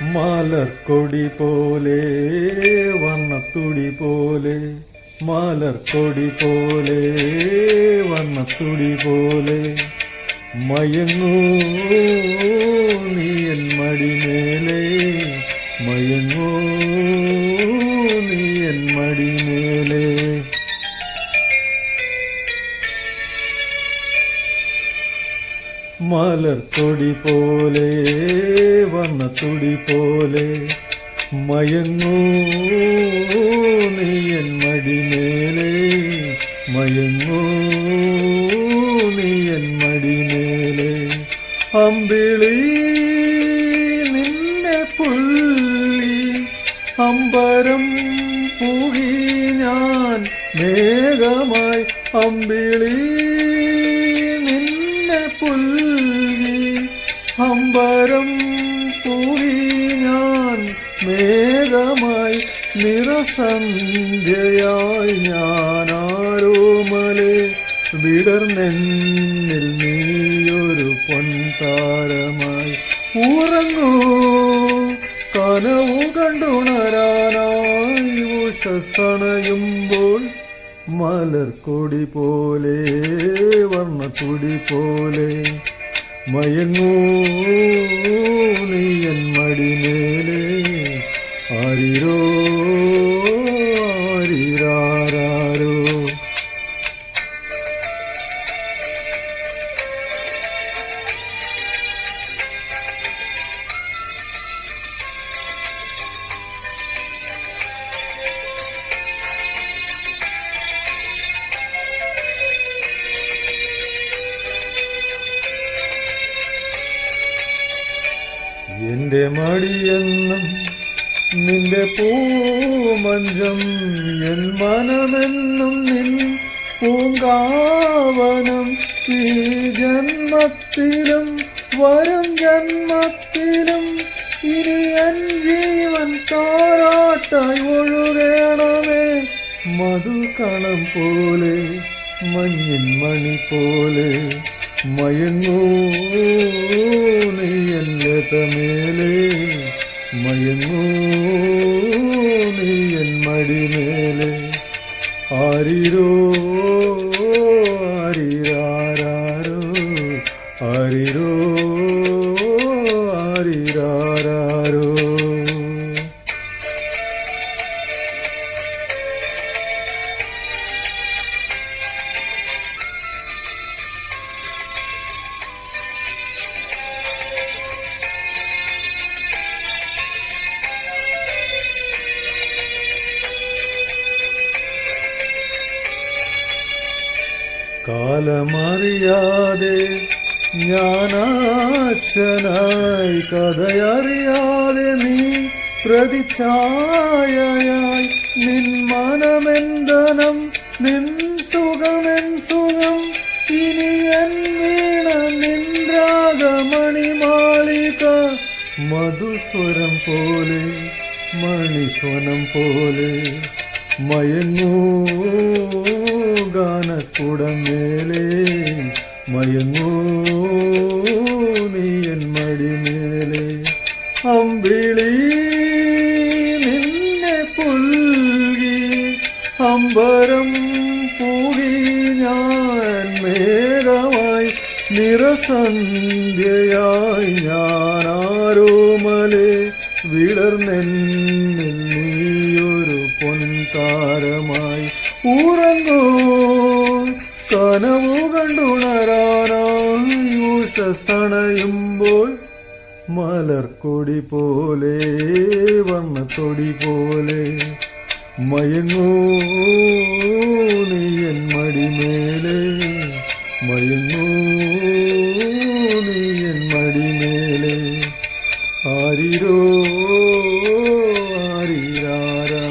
മലർക്കൊടി പോലെ വർണ്ണത്തുടി പോലെ, മലർക്കൊടി പോലെ വർണ്ണത്തുടി പോലെ, മയങ്ങൂ നീ എൻ മടിമേലെ, മയങ്ങൂ നീ എൻ മടിമേലെ. മലർക്കൊടി പോലെ വർണ്ണത്തുടി പോലെ, മയങ്ങൂ നീ എൻ മടിമേലെ, മയങ്ങൂ നീ എൻ മടിമേലെ. അമ്പിളി നിന്നെ പുള്ളി അമ്പരം പൂകി ഞാൻ മേഘമായി, അമ്പിളി നിന്നെ പുൽകി അമ്പരം പൂകി ഞാൻ മേഘമായി, നിറസന്ധ്യയായി ഞാനാരോമലെ വിടർന്നെന്നിൽ നീയൊരു പൊൻതാരമായി. ഉറങ്ങൂ കനവു കണ്ടുണരാനായി ഉഷസണയുമ്പോൾ, മലർക്കൊടി പോലെ വർണ്ണത്തുടി പോലെ, മയങ്ങൂ നീ എൻ മടിമേലെ. ആരിരോ ആരിരാരോ. എന്റെ മടിയെന്നും നിന്റെ പൂമഞ്ചം, എൻ മനമെന്നും നിൻ പൂങ്കാവനം. ഈ ജന്മത്തിലും വരും ജന്മത്തിലും ഇനി എൻ ജീവൻ താരാട്ടായി ഒഴുകണമേ. മധുകണം പോലെ മഞ്ഞിൻ മണി പോലെ, മയങ്ങൂ നീ എൻ ലതമേലെ, മയങ്ങൂ നീ എൻ മടിമേലെ. ആരിരോ ആരിരാരോ, ആരിരോ ആരിരാരോ. കാലമറിയാതെ ഞാനാച്ഛനായി, കഥയറിയാതെ നീ പ്രതിച്ഛായയായി. നിൻ മനമെന്തനം നിൻ സുഖമെൻ സുഖം, ഇനി എൻ വീണ നിൻ രാഗമണിമാളിക. മധുസ്വരം പോലെ മണിസ്വനം പോലെ, മയങ്ങൂ ഗാനക്കുടമേലെ, മയങ്ങൂ നീ എൻ മടിമേലെ. അമ്പിളി നിന്നെ പുൽകി അമ്പരം പൂകി ഞാൻ മേഘമായി, നിറസന്ധ്യയായി ഞാനാരോമലെ വിടർന്നെന്നിൽ നീയൊരു പൊൻതാരമായി. ഉറങ്ങൂ കനവു കണ്ടുണരാനായി ഉഷസണയുമ്പോൾ, മലർക്കൊടി പോലെ വർണ്ണത്തൊടി പോലെ, മയങ്ങൂ നീ എൻ മടിമേലെ, മയങ്ങൂ നീ എൻ മടിമേലെ. ആരിരോ ആരിരാരാ.